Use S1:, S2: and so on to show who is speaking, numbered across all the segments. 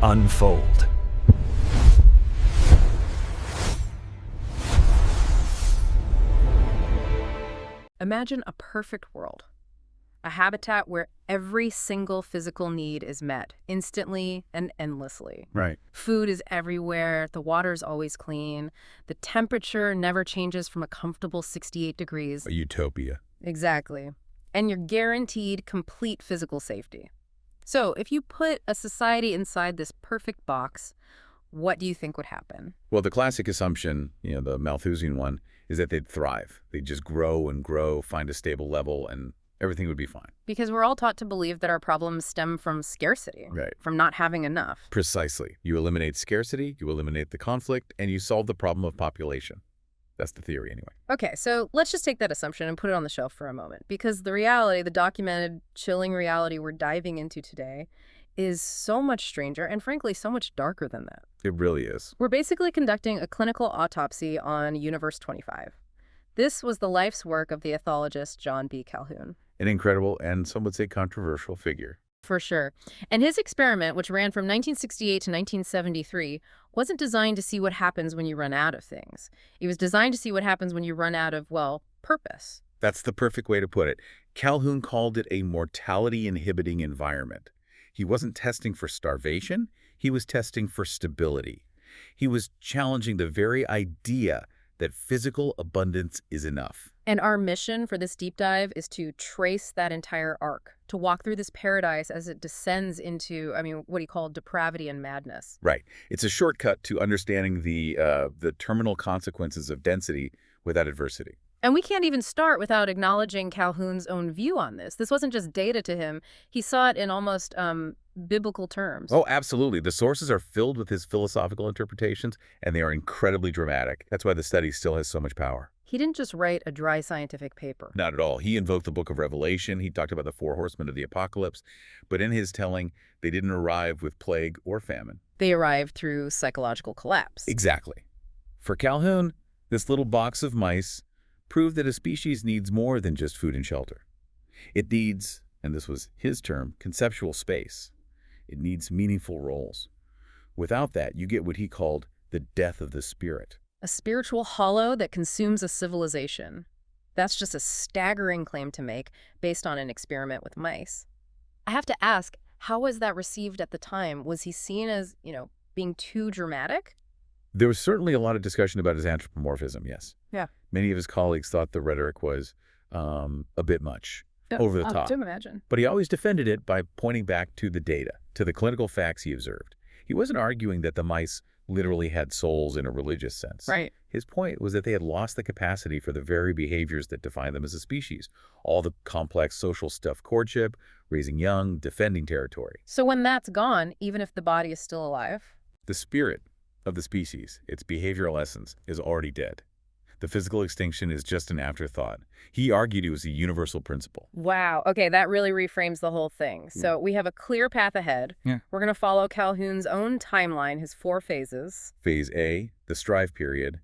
S1: unfold.
S2: Imagine a perfect world. A habitat where every single physical need is met instantly and endlessly.
S3: Right.
S2: Food is everywhere, the water's always clean, the temperature never changes from a comfortable 68 degrees.
S3: A utopia.
S2: Exactly. And you're guaranteed complete physical safety. So if you put a society inside this perfect box, what do you think would happen?
S3: Well, the classic assumption, the Malthusian one, is that they'd thrive. They'd just grow and grow, find a stable level, and everything would be fine.
S2: Because we're all taught to believe that our problems stem from scarcity,
S3: Right.
S2: from not having enough.
S3: Precisely. You eliminate scarcity, you eliminate the conflict, and you solve the problem of population. That's the theory anyway.
S2: Okay, so let's just take that assumption and put it on the shelf for a moment. Because the reality, the documented, chilling reality we're diving into today is so much stranger and frankly so much darker than that.
S3: It really is.
S2: We're basically conducting a clinical autopsy on Universe 25. This was the life's work of the ethologist John B. Calhoun.
S3: An incredible and some would say controversial figure.
S2: For sure. And his experiment, which ran from 1968 to 1973, wasn't designed to see what happens when you run out of things. It was designed to see what happens when you run out of, well, purpose.
S3: That's the perfect way to put it. Calhoun called it a mortality-inhibiting environment. He wasn't testing for starvation, he was testing for stability. He was challenging the very idea that physical abundance is enough.
S2: And our mission for this deep dive is to trace that entire arc, to walk through this paradise as it descends into, what he called depravity and madness.
S3: Right. It's a shortcut to understanding the terminal consequences of density without adversity.
S2: And we can't even start without acknowledging Calhoun's own view on this. This wasn't just data to him. He saw it in almost biblical terms.
S3: Oh, absolutely. The sources are filled with his philosophical interpretations, and they are incredibly dramatic. That's why the study still has so much power.
S2: He didn't just write a dry scientific paper.
S3: Not at all. He invoked the book of Revelation. He talked about the four horsemen of the apocalypse. But in his telling, they didn't arrive with plague or famine.
S2: They arrived through psychological collapse.
S3: Exactly. For Calhoun, this little box of mice proved that a species needs more than just food and shelter. It needs, and this was his term, conceptual space. It needs meaningful roles. Without that, you get what he called the death of the spirit.
S2: A spiritual hollow that consumes a civilization. That's just a staggering claim to make based on an experiment with mice. I have to ask, how was that received at the time? Was he seen as, being too dramatic?
S3: There was certainly a lot of discussion about his anthropomorphism, yes.
S2: Yeah.
S3: Many of his colleagues thought the rhetoric was a bit much, over the top.
S2: To imagine.
S3: But he always defended it by pointing back to the data, to the clinical facts he observed. He wasn't arguing that the mice literally had souls in a religious sense.
S2: Right.
S3: His point was that they had lost the capacity for the very behaviors that define them as a species. All the complex social stuff, courtship, raising young, defending territory.
S2: So when that's gone, even if the body is still alive?
S3: The spirit of the species, its behavioral essence, is already dead. The physical extinction is just an afterthought. He argued it was a universal principle.
S2: Wow. Okay, that really reframes the whole thing. So we have a clear path ahead.
S3: Yeah.
S2: We're going to follow Calhoun's own timeline, his 4 phases.
S3: Phase A, the strive period.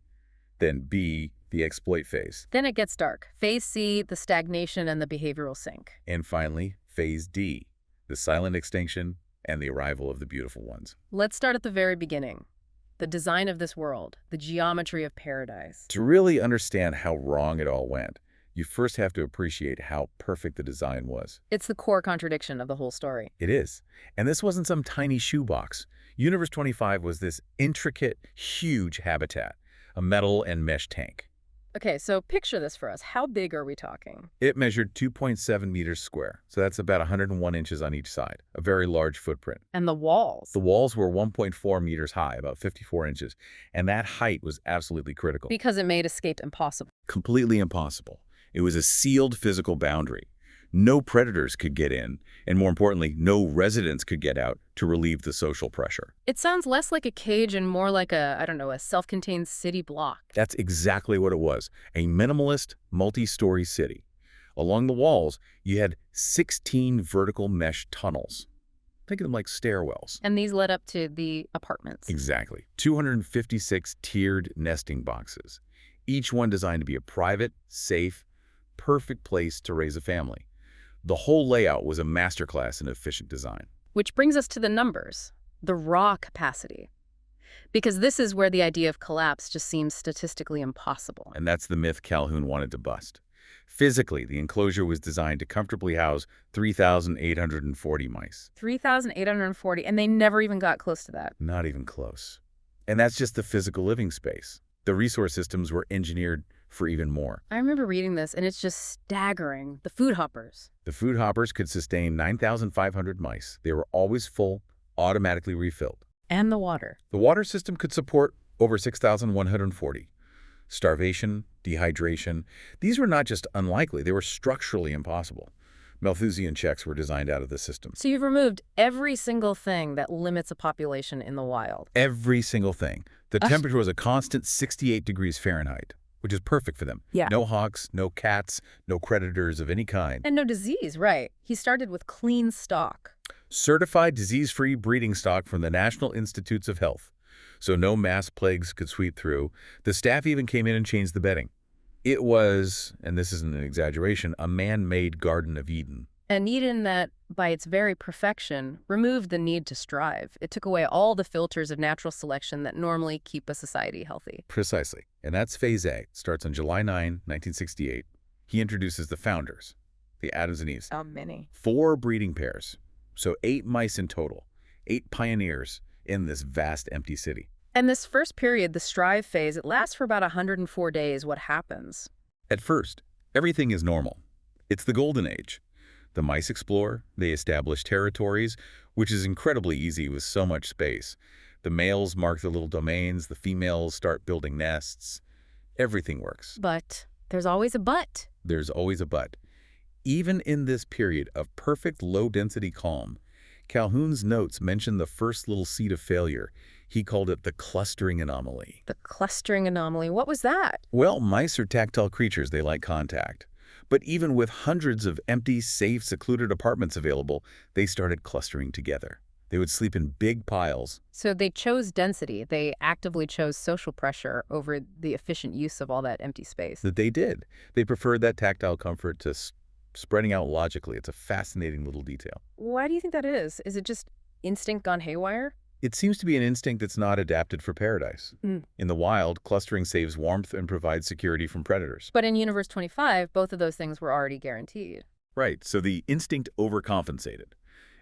S3: Then B, the exploit phase.
S2: Then it gets dark. Phase C, the stagnation and the behavioral sink.
S3: And finally, Phase D, the silent extinction and the arrival of the beautiful ones.
S2: Let's start at the very beginning. The design of this world, the geometry of paradise.
S3: To really understand how wrong it all went, you first have to appreciate how perfect the design was.
S2: It's the core contradiction of the whole story.
S3: It is. And this wasn't some tiny shoebox. Universe 25 was this intricate, huge habitat, a metal and mesh tank.
S2: Okay, so picture this for us. How big are we talking?
S3: It measured 2.7 meters square, so that's about 101 inches on each side, a very large footprint.
S2: And the walls?
S3: The walls were 1.4 meters high, about 54 inches, and that height was absolutely critical.
S2: Because it made escape impossible.
S3: Completely impossible. It was a sealed physical boundary. No predators could get in, and more importantly, no residents could get out to relieve the social pressure.
S2: It sounds less like a cage and more like a self-contained city block.
S3: That's exactly what it was, a minimalist, multi-story city. Along the walls, you had 16 vertical mesh tunnels. Think of them like stairwells.
S2: And these led up to the apartments.
S3: Exactly. 256 tiered nesting boxes, each one designed to be a private, safe, perfect place to raise a family. The whole layout was a masterclass in efficient design.
S2: Which brings us to the numbers. the raw capacity. Because this is where the idea of collapse just seems statistically impossible.
S3: And that's the myth Calhoun wanted to bust. Physically, the enclosure was designed to comfortably house 3,840 mice.
S2: 3,840, and they never even got close to that.
S3: Not even close. And that's just the physical living space. The resource systems were engineered for even more.
S2: I remember reading this, and it's just staggering. The food hoppers.
S3: The food hoppers could sustain 9,500 mice. They were always full, automatically refilled.
S2: And the water.
S3: The water system could support over 6,140. Starvation, dehydration, these were not just unlikely, they were structurally impossible. Malthusian checks were designed out of the system.
S2: So you've removed every single thing that limits a population in the wild.
S3: Every single thing. The temperature was a constant 68 degrees Fahrenheit, which is perfect for them.
S2: Yeah.
S3: No hawks, no cats, no predators of any kind.
S2: And no disease, right. He started with clean stock.
S3: Certified disease-free breeding stock from the National Institutes of Health. So no mass plagues could sweep through. The staff even came in and changed the bedding. It was, and this isn't an exaggeration, a man-made Garden of Eden.
S2: An Eden that, by its very perfection, removed the need to strive. It took away all the filters of natural selection that normally keep a society healthy.
S3: Precisely. And that's Phase A. It starts on July 9, 1968. He introduces the founders, the Adams and Eves.
S2: How many?
S3: 4 breeding pairs. So 8 mice in total. 8 pioneers in this vast empty city.
S2: And this first period, the strive phase, it lasts for about 104 days. What happens?
S3: At first, everything is normal. It's the golden age. The mice explore, they establish territories, which is incredibly easy with so much space. The males mark their little domains, the females start building nests. Everything works.
S2: But there's always a but.
S3: There's always a but. Even in this period of perfect low-density calm, Calhoun's notes mention the first little seed of failure. He called it the clustering anomaly.
S2: The clustering anomaly, what was that?
S3: Well, mice are tactile creatures. They like contact. But even with hundreds of empty, safe, secluded apartments available, they started clustering together. They would sleep in big piles.
S2: So they chose density. They actively chose social pressure over the efficient use of all that empty space.
S3: That they did. They preferred that tactile comfort to spreading out logically. It's a fascinating little detail.
S2: Why do you think that is? Is it just instinct gone haywire?
S3: It seems to be an instinct that's not adapted for paradise. In the wild, clustering saves warmth and provides security from predators.
S2: But in Universe 25, both of those things were already guaranteed.
S3: Right, so the instinct overcompensated.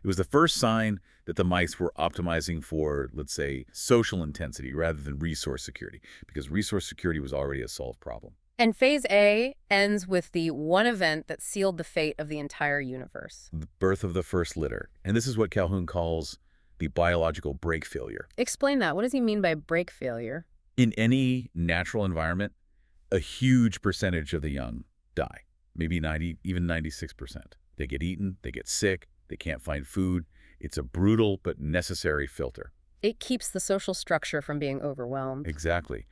S3: It was the first sign that the mice were optimizing for, let's say, social intensity rather than resource security, because resource security was already a solved problem.
S2: And Phase A ends with the one event that sealed the fate of the entire universe.
S3: The birth of the first litter. And this is what Calhoun calls the biological break failure.
S2: Explain that. What does he mean by break failure?
S3: In any natural environment, a huge percentage of the young die. Maybe 90, even 96%. They get eaten, they get sick, they can't find food. It's a brutal but necessary filter.
S2: It keeps the social structure from being overwhelmed.
S3: Exactly.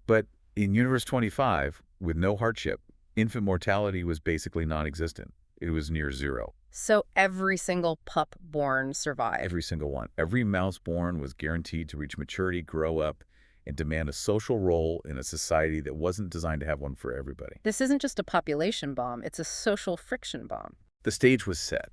S3: But in Universe 25, with no hardship, infant mortality was basically non-existent. It was near zero.
S2: So every single pup born survived.
S3: Every single one. Every mouse born was guaranteed to reach maturity, grow up, and demand a social role in a society that wasn't designed to have one for everybody.
S2: This isn't just a population bomb, it's a social friction bomb.
S3: The stage was set.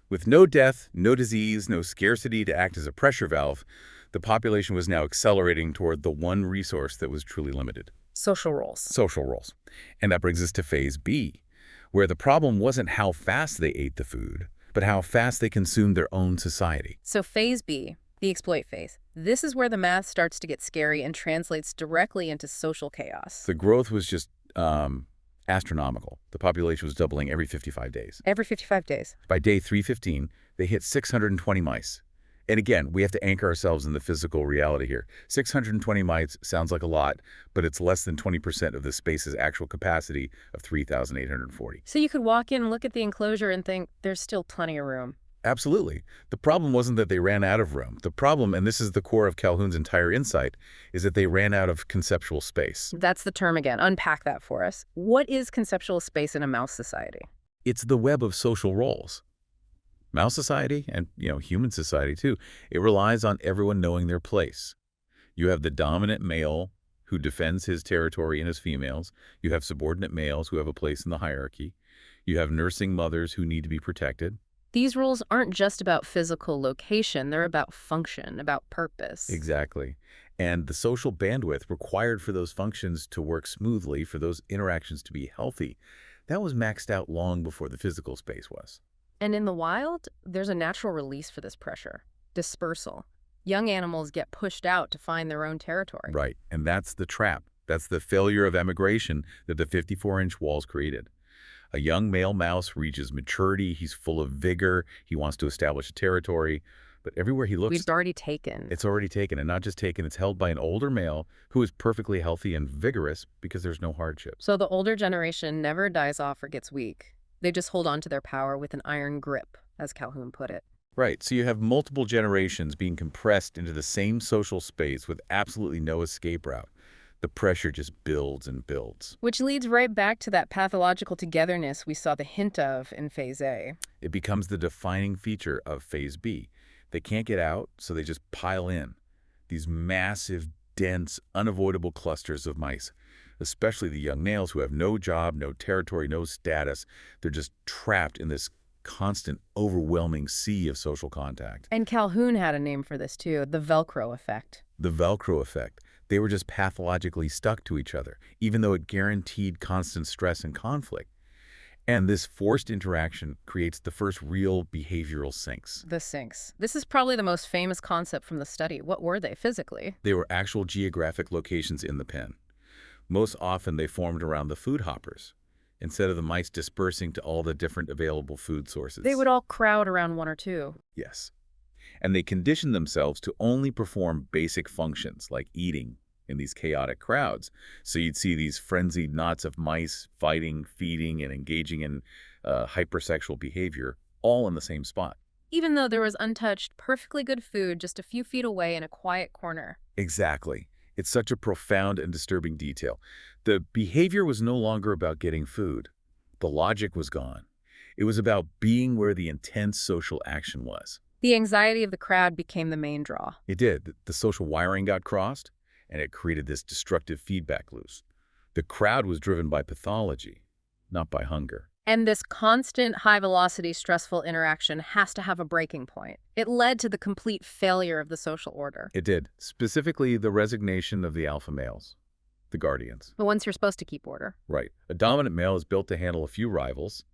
S3: With no death, no disease, no scarcity to act as a pressure valve, the population was now accelerating toward the one resource that was truly limited.
S2: Social roles.
S3: Social roles. And that brings us to Phase B, where the problem wasn't how fast they ate the food, but how fast they consumed their own society.
S2: So Phase B, the exploit phase, this is where the math starts to get scary and translates directly into social chaos.
S3: The growth was just astronomical. The population was doubling every 55 days.
S2: Every 55 days.
S3: By day 315, they hit 620 mice. And again, we have to anchor ourselves in the physical reality here. 620 mice sounds like a lot, but it's less than 20% of the space's actual capacity of 3,840.
S2: So you could walk in and look at the enclosure and think, there's still plenty of room.
S3: Absolutely. The problem wasn't that they ran out of room. The problem, and this is the core of Calhoun's entire insight, is that they ran out of conceptual space.
S2: That's the term again. Unpack that for us. What is conceptual space in a mouse society?
S3: It's the web of social roles. Mouse society, and human society too, it relies on everyone knowing their place. You have the dominant male who defends his territory and his females. You have subordinate males who have a place in the hierarchy. You have nursing mothers who need to be protected.
S2: These rules aren't just about physical location, they're about function, about purpose.
S3: Exactly. And the social bandwidth required for those functions to work smoothly, for those interactions to be healthy, that was maxed out long before the physical space was.
S2: And in the wild, there's a natural release for this pressure, dispersal. Young animals get pushed out to find their own territory.
S3: Right. And that's the trap. That's the failure of emigration that the 54-inch walls created. A young male mouse reaches maturity. He's full of vigor. He wants to establish a territory. But everywhere he looks,
S2: We've already taken.
S3: it's already taken. And not just taken, it's held by an older male who is perfectly healthy and vigorous because there's no hardship.
S2: So the older generation never dies off or gets weak. They just hold on to their power with an iron grip, as Calhoun put it.
S3: Right. So you have multiple generations being compressed into the same social space with absolutely no escape route. The pressure just builds and builds.
S2: Which leads right back to that pathological togetherness we saw the hint of in Phase A.
S3: It becomes the defining feature of Phase B. They can't get out, so they just pile in. These massive, dense, unavoidable clusters of mice, especially the young males who have no job, no territory, no status. They're just trapped in this constant, overwhelming sea of social contact.
S2: And Calhoun had a name for this too, the Velcro effect.
S3: The Velcro effect. They were just pathologically stuck to each other, even though it guaranteed constant stress and conflict. And this forced interaction creates the first real behavioral sinks.
S2: The sinks. This is probably the most famous concept from the study. What were they physically?
S3: They were actual geographic locations in the pen. Most often they formed around the food hoppers, instead of the mice dispersing to all the different available food sources.
S2: They would all crowd around one or two.
S3: Yes. And they conditioned themselves to only perform basic functions like eating in these chaotic crowds. So you'd see these frenzied knots of mice fighting, feeding, and engaging in hypersexual behavior all in the same spot.
S2: Even though there was untouched, perfectly good food just a few feet away in a quiet corner.
S3: Exactly. It's such a profound and disturbing detail. The behavior was no longer about getting food. The logic was gone. It was about being where the intense social action was.
S2: The anxiety of the crowd became the main draw.
S3: It did. The social wiring got crossed, and it created this destructive feedback loop. The crowd was driven by pathology, not by hunger.
S2: And this constant, high-velocity, stressful interaction has to have a breaking point. It led to the complete failure of the social order.
S3: It did. Specifically, the resignation of the alpha males, the guardians.
S2: The ones you're supposed to keep order.
S3: Right. A dominant male is built to handle a few rivals.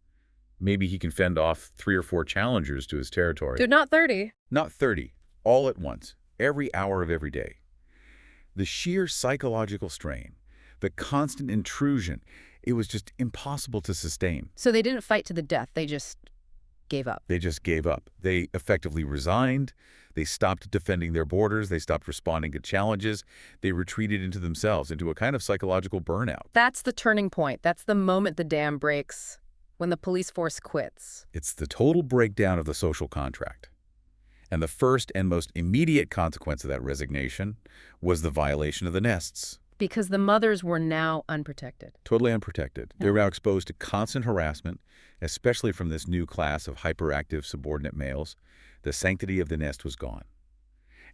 S3: Maybe he can fend off 3 or 4 challengers to his territory.
S2: Dude, not 30.
S3: Not 30. All at once. Every hour of every day. The sheer psychological strain, the constant intrusion, it was just impossible to sustain.
S2: So they didn't fight to the death. They just gave up.
S3: They just gave up. They effectively resigned. They stopped defending their borders. They stopped responding to challenges. They retreated into themselves, into a kind of psychological burnout.
S2: That's the turning point. That's the moment the dam breaks, when the police force quits.
S3: It's the total breakdown of the social contract. And the first and most immediate consequence of that resignation was the violation of the nests.
S2: Because the mothers were now unprotected.
S3: Totally unprotected.
S2: Yeah.
S3: They were now exposed to constant harassment, especially from this new class of hyperactive subordinate males. The sanctity of the nest was gone.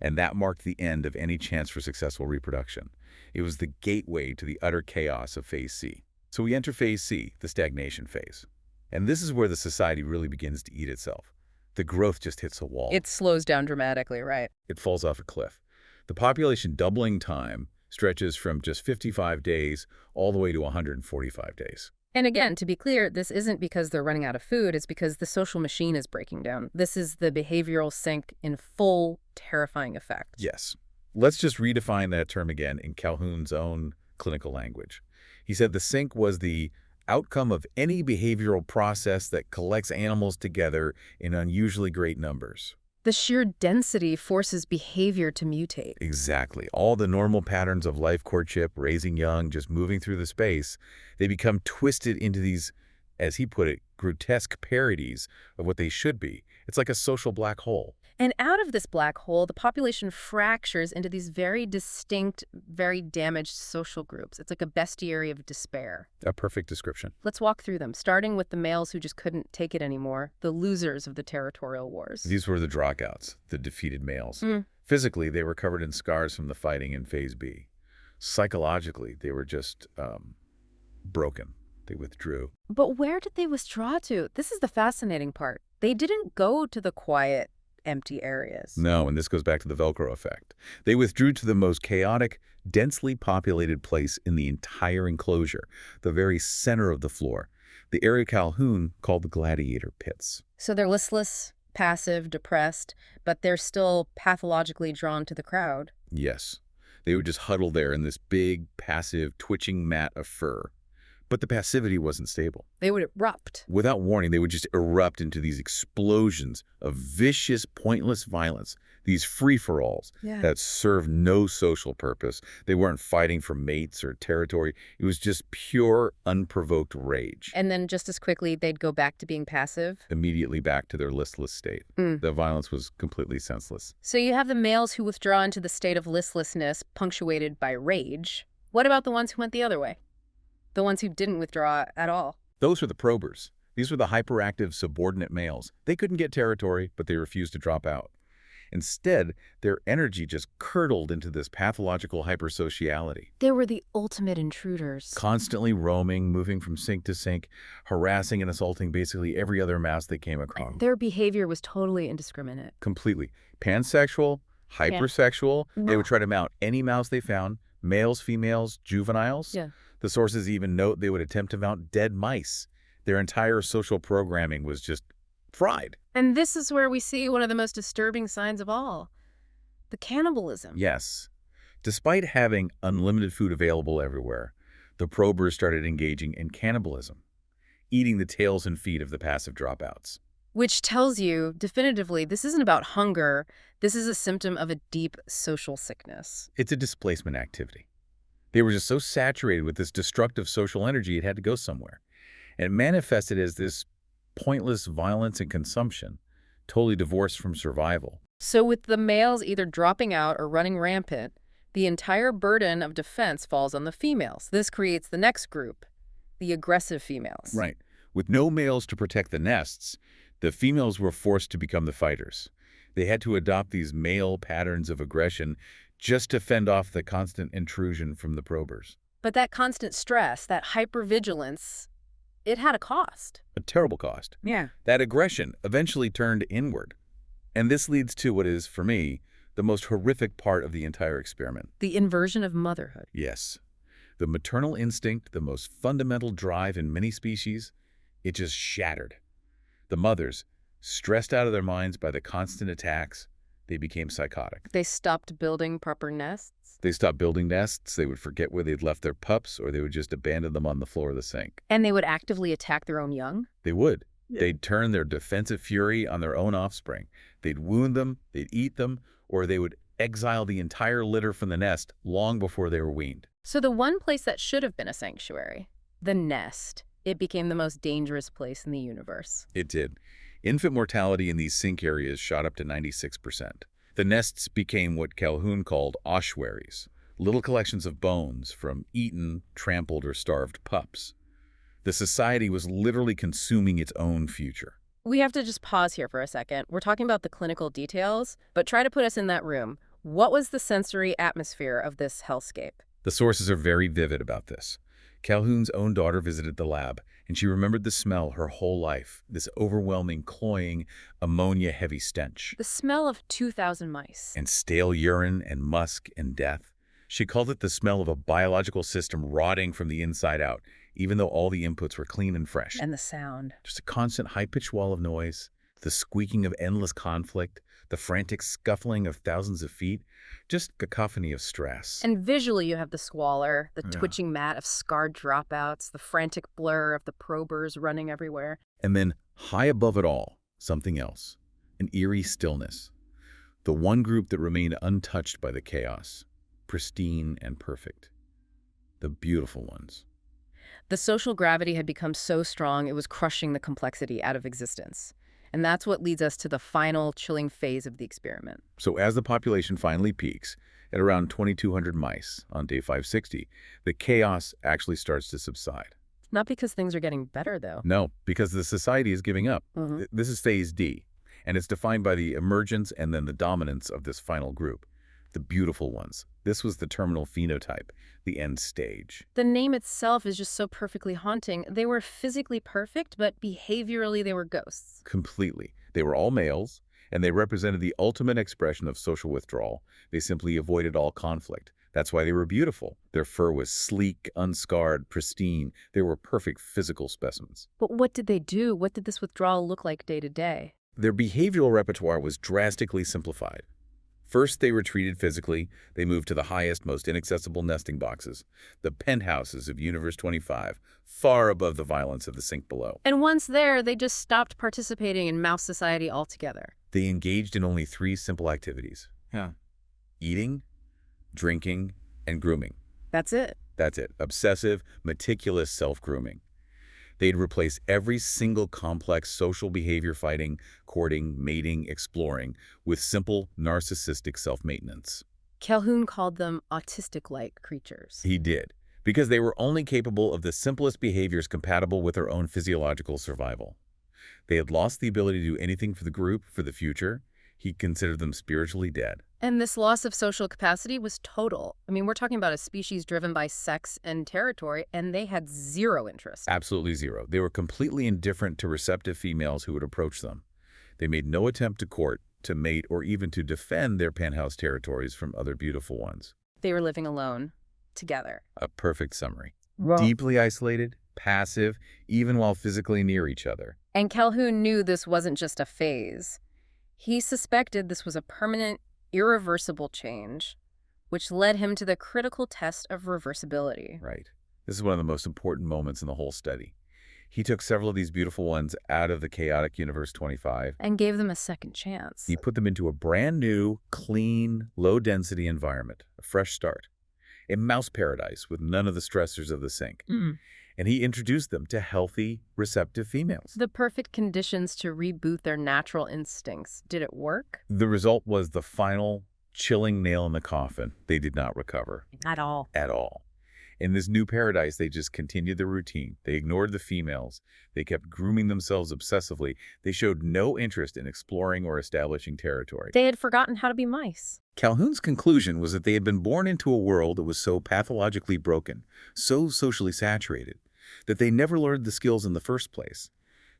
S3: And that marked the end of any chance for successful reproduction. It was the gateway to the utter chaos of Phase C. So we enter Phase C, the stagnation phase. And this is where the society really begins to eat itself. The growth just hits a wall.
S2: It slows down dramatically, right?
S3: It falls off a cliff. The population doubling time stretches from just 55 days all the way to 145 days.
S2: And again, to be clear, this isn't because they're running out of food. It's because the social machine is breaking down. This is the behavioral sink in full, terrifying effect.
S3: Yes. Let's just redefine that term again in Calhoun's own clinical language. He said the sink was the outcome of any behavioral process that collects animals together in unusually great numbers.
S2: The sheer density forces behavior to mutate.
S3: Exactly. All the normal patterns of life courtship, raising young, just moving through the space, they become twisted into these, as he put it, grotesque parodies of what they should be. It's like a social black hole.
S2: And out of this black hole, the population fractures into these very distinct, very damaged social groups. It's like a bestiary of despair.
S3: A perfect description.
S2: Let's walk through them, starting with the males who just couldn't take it anymore, the losers of the territorial wars.
S3: These were the dropouts, the defeated males. Physically, they were covered in scars from the fighting in Phase B. Psychologically, they were just broken. They withdrew.
S2: But where did they withdraw to? This is the fascinating part. They didn't go to the quiet, empty areas.
S3: No, and this goes back to the Velcro effect. They withdrew to the most chaotic, densely populated place in the entire enclosure, the very center of the floor, the area Calhoun called the gladiator pits.
S2: So they're listless, passive, depressed, but they're still pathologically drawn to the crowd.
S3: Yes. They would just huddle there in this big, passive, twitching mat of fur. But the passivity wasn't stable.
S2: They would erupt.
S3: Without warning, they would just erupt into these explosions of vicious, pointless violence, these free-for-alls that served no social purpose. They weren't fighting for mates or territory. It was just pure, unprovoked rage.
S2: And then just as quickly, they'd go back to being passive.
S3: Immediately back to their listless state. The violence was completely senseless.
S2: So you have the males who withdraw into the state of listlessness, punctuated by rage. What about the ones who went the other way? The ones who didn't withdraw at all?
S3: Those are the probers. These were the hyperactive, subordinate males. They couldn't get territory, but they refused to drop out. Instead, their energy just curdled into this pathological hypersociality.
S2: They were the ultimate intruders.
S3: Constantly roaming, moving from sink to sink, harassing and assaulting basically every other mouse they came across.
S2: Their behavior was totally indiscriminate.
S3: Completely. Pansexual, hypersexual. They would try to mount any mouse they found, males, females, juveniles. The sources even note they would attempt to mount dead mice. Their entire social programming was just fried.
S2: And this is where we see one of the most disturbing signs of all, the cannibalism.
S3: Yes. Despite having unlimited food available everywhere, the probers started engaging in cannibalism, eating the tails and feet of the passive dropouts.
S2: Which tells you, definitively, this isn't about hunger. This is a symptom of a deep social sickness.
S3: It's a displacement activity. They were just so saturated with this destructive social energy, it had to go somewhere. And it manifested as this pointless violence and consumption, totally divorced from survival.
S2: So with the males either dropping out or running rampant, the entire burden of defense falls on the females. This creates the next group, the aggressive females.
S3: Right. With no males to protect the nests, the females were forced to become the fighters. They had to adopt these male patterns of aggression just to fend off the constant intrusion from the probers.
S2: But that constant stress, that hypervigilance, it had a cost.
S3: A terrible cost.
S2: Yeah.
S3: That aggression eventually turned inward. And this leads to what is, for me, the most horrific part of the entire experiment.
S2: The inversion of motherhood.
S3: Yes. The maternal instinct, the most fundamental drive in many species, it just shattered. The mothers, stressed out of their minds by the constant attacks, they became psychotic.
S2: They stopped building proper nests.
S3: They stopped building nests, they would forget where they'd left their pups, or they would just abandon them on the floor of the sink.
S2: And they would actively attack their own young?
S3: They would. They'd turn their defensive fury on their own offspring. They'd wound them, they'd eat them, or they would exile the entire litter from the nest long before they were weaned.
S2: So the one place that should have been a sanctuary, the nest, it became the most dangerous place in the universe.
S3: It did. Infant mortality in these sink areas shot up to 96%. The nests became what Calhoun called ossuaries, little collections of bones from eaten, trampled, or starved pups. The society was literally consuming its own future.
S2: We have to just pause here for a second. We're talking about the clinical details, but try to put us in that room. What was the sensory atmosphere of this hellscape?
S3: The sources are very vivid about this. Calhoun's own daughter visited the lab, and she remembered the smell her whole life, this overwhelming, cloying, ammonia-heavy stench.
S2: The smell of 2,000 mice.
S3: And stale urine and musk and death. She called it the smell of a biological system rotting from the inside out, even though all the inputs were clean and fresh.
S2: And the sound.
S3: Just a constant high-pitched wall of noise, the squeaking of endless conflict, the frantic scuffling of thousands of feet, just cacophony of stress.
S2: And visually you have the squalor, the twitching mat of scarred dropouts, the frantic blur of the probers running everywhere.
S3: And then, high above it all, something else, an eerie stillness. The one group that remained untouched by the chaos, pristine and perfect. The beautiful ones.
S2: The social gravity had become so strong it was crushing the complexity out of existence. And that's what leads us to the final chilling phase of the experiment.
S3: So as the population finally peaks, at around 2,200 mice on day 560, the chaos actually starts to subside.
S2: Not because things are getting better, though.
S3: No, because the society is giving up. This is phase D, and it's defined by the emergence and then the dominance of this final group. the beautiful ones. This was the terminal phenotype, the end stage.
S2: The name itself is just so perfectly haunting. They were physically perfect, but behaviorally they were ghosts.
S3: Completely. They were all males, and they represented the ultimate expression of social withdrawal. They simply avoided all conflict. That's why they were beautiful. Their fur was sleek, unscarred, pristine. They were perfect physical specimens.
S2: But what did they do? What did this withdrawal look like day to day?
S3: Their behavioral repertoire was drastically simplified. First, they retreated physically. They moved to the highest, most inaccessible nesting boxes, the penthouses of Universe 25, far above the violence of the sink below.
S2: And once there, they just stopped participating in mouse society altogether.
S3: They engaged in only 3 simple activities. Eating, drinking, and grooming.
S2: That's it.
S3: That's it. Obsessive, meticulous self-grooming. They'd replace every single complex social behavior fighting, courting, mating, exploring with simple, narcissistic self-maintenance.
S2: Calhoun called them autistic-like creatures.
S3: He did, because they were only capable of the simplest behaviors compatible with their own physiological survival. They had lost the ability to do anything for the group, for the future. He considered them spiritually dead.
S2: And this loss of social capacity was total. I mean, we're talking about a species driven by sex and territory, and they had zero interest.
S3: Absolutely zero. They were completely indifferent to receptive females who would approach them. They made no attempt to court, to mate, or even to defend their penthouse territories from other beautiful ones.
S2: They were living alone, together.
S3: A perfect summary.
S2: Well,
S3: Deeply isolated, passive, even while physically near each other.
S2: and Calhoun knew this wasn't just a phase. He suspected this was a permanent, irreversible change, which led him to the critical test of reversibility.
S3: Right. This is one of the most important moments in the whole study. He took several of these beautiful ones out of the chaotic Universe 25.
S2: And gave them a second chance.
S3: He put them into a brand new, clean, low-density environment, a fresh start, a mouse paradise with none of the stressors of the sink. And he introduced them to healthy, receptive females.
S2: The perfect conditions to reboot their natural instincts. Did it work?
S3: The result was the final, chilling nail in the coffin. They did not recover.
S2: At all.
S3: At all. In this new paradise, they just continued the routine. They ignored the females. They kept grooming themselves obsessively. They showed no interest in exploring or establishing territory.
S2: They had forgotten how to be mice.
S3: Calhoun's conclusion was that they had been born into a world that was so pathologically broken, so socially saturated, that they never learned the skills in the first place.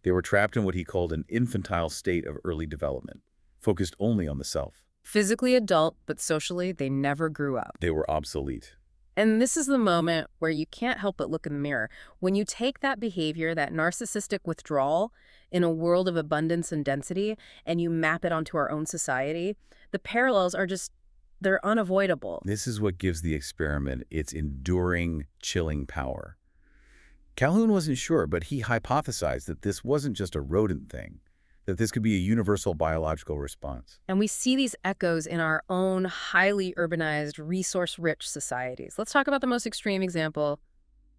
S3: They were trapped in what he called an infantile state of early development, focused only on the self.
S2: Physically adult, but socially, they never grew up.
S3: They were obsolete.
S2: And this is the moment where you can't help but look in the mirror. When you take that behavior, that narcissistic withdrawal in a world of abundance and density, and you map it onto our own society, the parallels are just, they're unavoidable.
S3: This is what gives the experiment its enduring, chilling power. Calhoun wasn't sure, but he hypothesized that this wasn't just a rodent thing, that this could be a universal biological response.
S2: And we see these echoes in our own highly urbanized, resource-rich societies. Let's talk about the most extreme example,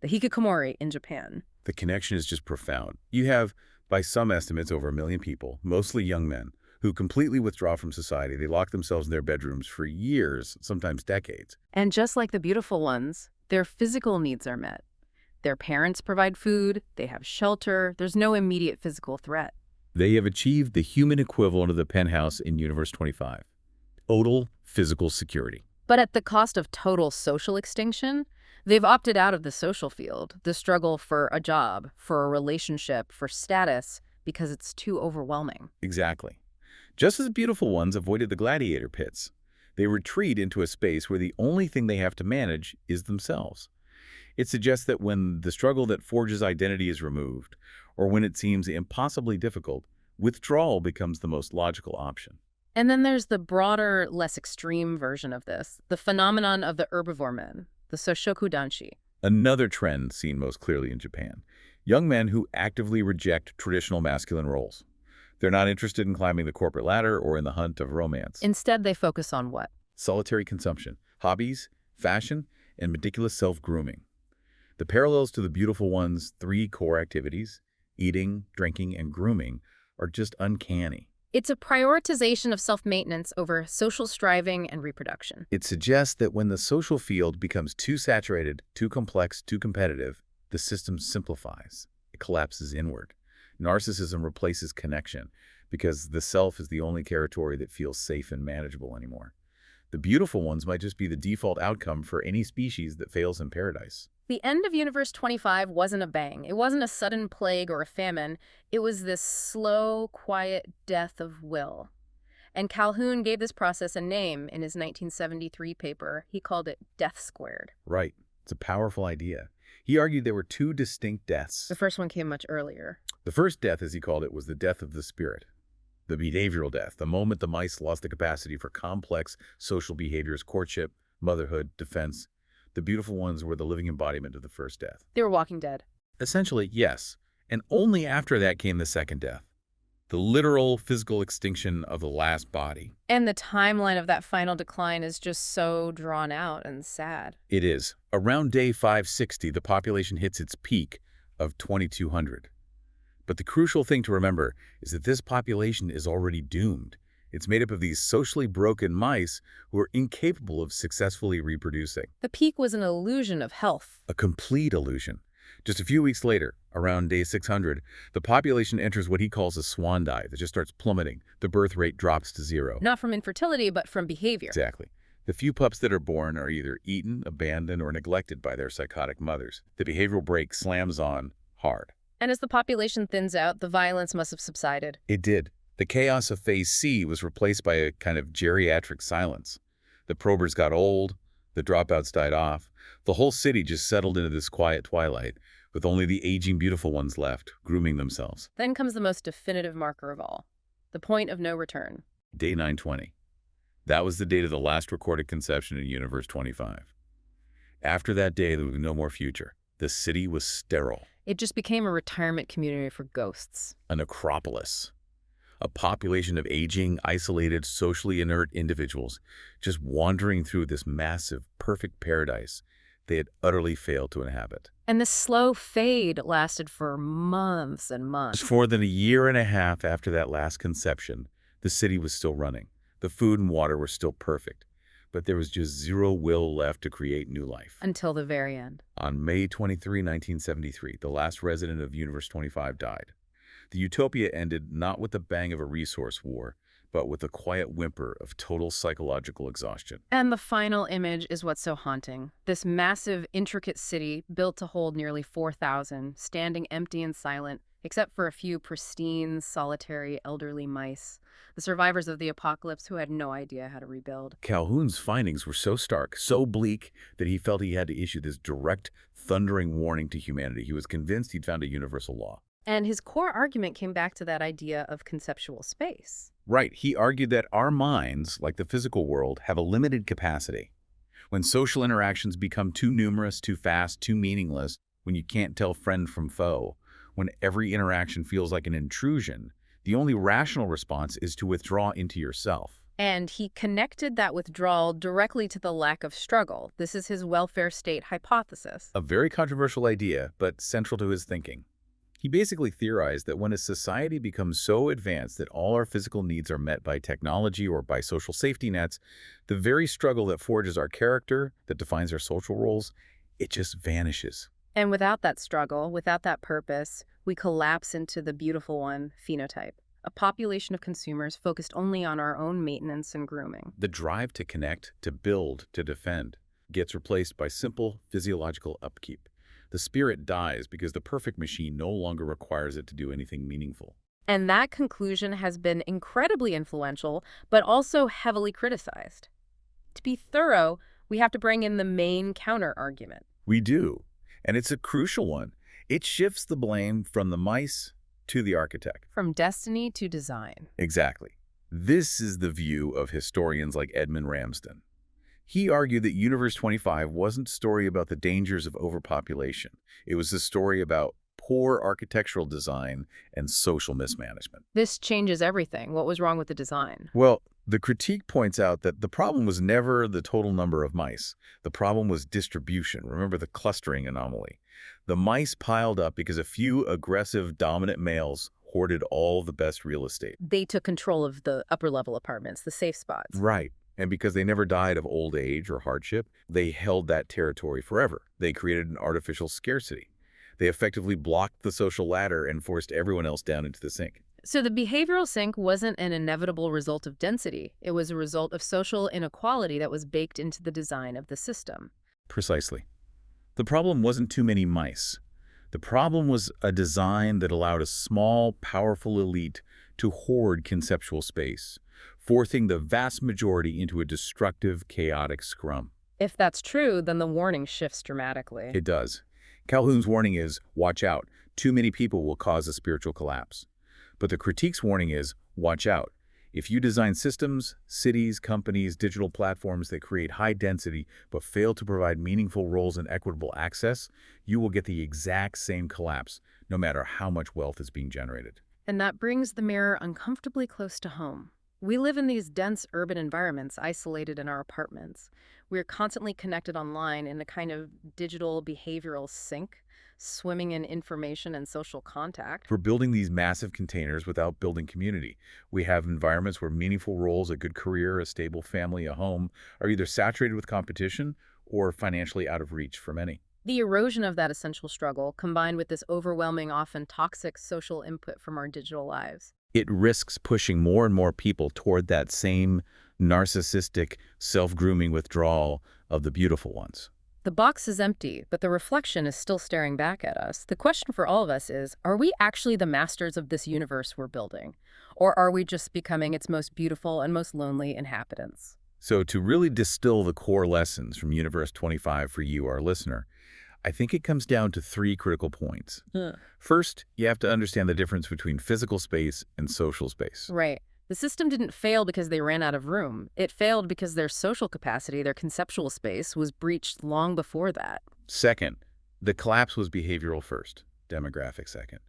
S2: the 𝐏𝐿𝐃𝐒 in Japan.
S3: The connection is just profound. You have, by some estimates, over 1 million people, mostly young men, who completely withdraw from society. They lock themselves in their bedrooms for years, sometimes decades.
S2: And just like the beautiful ones, their physical needs are met. Their parents provide food, they have shelter, there's no immediate physical threat.
S3: They have achieved the human equivalent of the penthouse in Universe 25. Total physical security.
S2: But at the cost of total social extinction, they've opted out of the social field, the struggle for a job, for a relationship, for status, because it's too overwhelming.
S3: Exactly. Just as beautiful ones avoided the gladiator pits, they retreat into a space where the only thing they have to manage is themselves. It suggests that when the struggle that forges identity is removed, or when it seems impossibly difficult, withdrawal becomes the most logical option.
S2: And then there's the broader, less extreme version of this, the phenomenon of the herbivore men, the Soshoku danshi.
S3: Another trend seen most clearly in Japan. Young men who actively reject traditional masculine roles. They're not interested in climbing the corporate ladder or in the hunt of romance.
S2: Instead, they focus on what?
S3: Solitary consumption, hobbies, fashion, and meticulous self-grooming. The parallels to the beautiful one's 3 core activities, eating, drinking, and grooming, are just uncanny.
S2: It's a prioritization of self-maintenance over social striving and reproduction.
S3: It suggests that when the social field becomes too saturated, too complex, too competitive, the system simplifies. It collapses inward. Narcissism replaces connection because the self is the only territory that feels safe and manageable anymore. The beautiful ones might just be the default outcome for any species that fails in paradise.
S2: The end of Universe 25 wasn't a bang. It wasn't a sudden plague or a famine. It was this slow, quiet death of will. And Calhoun gave this process a name in his 1973 paper. He called it death squared.
S3: Right. It's a powerful idea. He argued there were two distinct deaths.
S2: The first one came much earlier.
S3: The first death, as he called it, was the death of the spirit. The behavioral death, the moment the mice lost the capacity for complex social behaviors, courtship, motherhood, defense. The beautiful ones were the living embodiment of the first death.
S2: They were walking dead.
S3: Essentially, yes. And only after that came the second death. The literal physical extinction of the last body.
S2: And the timeline of that final decline is just so drawn out and sad.
S3: It is. Around day 560, the population hits its peak of 2,200. But the crucial thing to remember is that this population is already doomed. It's made up of these socially broken mice who are incapable of successfully reproducing.
S2: The peak was an illusion of health.
S3: A complete illusion. Just a few weeks later, around day 600, the population enters what he calls a swan dive. It just starts plummeting. The birth rate drops to zero.
S2: Not from infertility, but from behavior.
S3: Exactly. The few pups that are born are either eaten, abandoned, or neglected by their psychotic mothers. The behavioral brake slams on hard.
S2: And as the population thins out, the violence must have subsided.
S3: It did. The chaos of Phase C was replaced by a kind of geriatric silence. The probers got old, the dropouts died off. The whole city just settled into this quiet twilight, with only the aging beautiful ones left, grooming themselves.
S2: Then comes the most definitive marker of all, the point of no return.
S3: Day 920. That was the date of the last recorded conception in Universe 25. After that day, there was no more future. The city was sterile.
S2: It just became a retirement community for ghosts.
S3: A necropolis. A population of aging, isolated, socially inert individuals just wandering through this massive, perfect paradise they had utterly failed to inhabit.
S2: And this slow fade lasted for months and months.
S3: Just more than a year and a half after that last conception, the city was still running. The food and water were still perfect, but there was just zero will left to create new life.
S2: Until the very end.
S3: On May 23, 1973, the last resident of Universe 25 died. The Utopia ended not with the bang of a resource war, but with a quiet whimper of total psychological exhaustion.
S2: And the final image is what's so haunting. This massive, intricate city, built to hold nearly 4,000, standing empty and silent, except for a few pristine, solitary, elderly mice, the survivors of the apocalypse who had no idea how to rebuild.
S3: Calhoun's findings were so stark, so bleak, that he felt he had to issue this direct, thundering warning to humanity. He was convinced he'd found a universal law.
S2: And his core argument came back to that idea of conceptual space.
S3: Right. He argued that our minds, like the physical world, have a limited capacity. When social interactions become too numerous, too fast, too meaningless, when you can't tell friend from foe, when every interaction feels like an intrusion, the only rational response is to withdraw into yourself.
S2: And he connected that withdrawal directly to the lack of struggle. This is his welfare state hypothesis.
S3: A very controversial idea, but central to his thinking. He basically theorized that when a society becomes so advanced that all our physical needs are met by technology or by social safety nets, the very struggle that forges our character, that defines our social roles, it just vanishes.
S2: And without that struggle, without that purpose, we collapse into the beautiful one phenotype, a population of consumers focused only on our own maintenance and grooming.
S3: The drive to connect, to build, to defend gets replaced by simple physiological upkeep. The spirit dies because the perfect machine no longer requires it to do anything meaningful.
S2: And that conclusion has been incredibly influential, but also heavily criticized. To be thorough, we have to bring in the main counter-argument.
S3: We do, and it's a crucial one. It shifts the blame from the mice to the architect.
S2: From destiny to design.
S3: Exactly. This is the view of historians like Edmund Ramsden. He argued that Universe 25 wasn't a story about the dangers of overpopulation. It was a story about poor architectural design and social mismanagement.
S2: This changes everything. What was wrong with the design?
S3: Well, the critique points out that the problem was never the total number of mice. The problem was distribution. Remember the clustering anomaly. The mice piled up because a few aggressive, dominant males hoarded all the best real estate.
S2: They took control of the upper-level apartments, the safe spots.
S3: Right. And because they never died of old age or hardship, they held that territory forever. They created an artificial scarcity. They effectively blocked the social ladder and forced everyone else down into the sink.
S2: So the behavioral sink wasn't an inevitable result of density. It was a result of social inequality that was baked into the design of the system.
S3: Precisely. The problem wasn't too many mice. The problem was a design that allowed a small, powerful elite to hoard conceptual space, forcing the vast majority into a destructive, chaotic scrum.
S2: If that's true, then the warning shifts dramatically.
S3: It does. Calhoun's warning is, watch out, too many people will cause a spiritual collapse. But the critique's warning is, watch out. If you design systems, cities, companies, digital platforms that create high density but fail to provide meaningful roles and equitable access, you will get the exact same collapse, no matter how much wealth is being generated.
S2: And that brings the mirror uncomfortably close to home. We live in these dense urban environments, isolated in our apartments. We're constantly connected online in a kind of digital behavioral sink, swimming in information and social contact.
S3: We're building these massive containers without building community. We have environments where meaningful roles, a good career, a stable family, a home, are either saturated with competition or financially out of reach for many.
S2: The erosion of that essential struggle, combined with this overwhelming, often toxic social input from our digital lives.
S3: It risks pushing more and more people toward that same narcissistic, self-grooming withdrawal of the beautiful ones.
S2: The box is empty, but the reflection is still staring back at us. The question for all of us is, are we actually the masters of this universe we're building? Or are we just becoming its most beautiful and most lonely inhabitants?
S3: So to really distill the core lessons from Universe 25 for you, our listener, I think it comes down to 3 critical points. First, you have to understand the difference between physical space and social space.
S2: Right. The system didn't fail because they ran out of room. It failed because their social capacity, their conceptual space, was breached long before that.
S3: Second, the collapse was behavioral first, demographic second.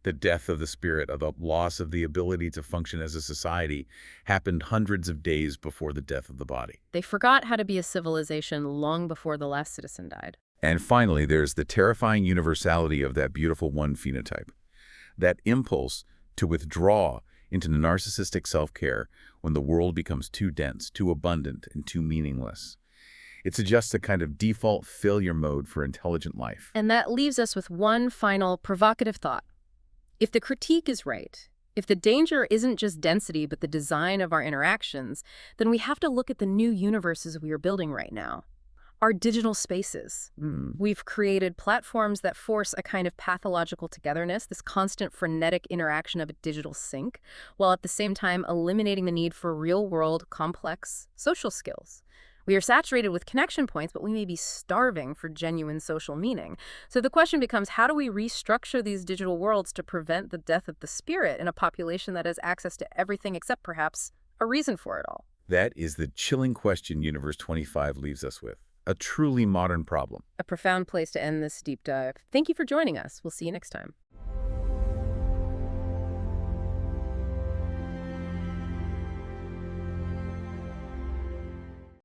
S3: The death of the spirit, of the loss of the ability to function as a society, happened hundreds of days before the death of the body.
S2: They forgot how to be a civilization long before the last citizen died.
S3: And finally, there's the terrifying universality of that beautiful one phenotype. That impulse to withdraw into narcissistic self-care when the world becomes too dense, too abundant, and too meaningless. It suggests a kind of default failure mode for intelligent life.
S2: And that leaves us with one final provocative thought. If the critique is right, if the danger isn't just density but the design of our interactions, then we have to look at the new universes we are building right now. Our digital spaces. We've created platforms that force a kind of pathological togetherness, this constant frenetic interaction of a digital sink, while at the same time eliminating the need for real-world, complex social skills. We are saturated with connection points, but we may be starving for genuine social meaning. So the question becomes, how do we restructure these digital worlds to prevent the death of the spirit in a population that has access to everything except perhaps a reason for it all?
S3: That is the chilling question Universe 25 leaves us with. A truly modern problem.
S2: A profound place to end this deep dive. Thank you for joining us. We'll see you next time.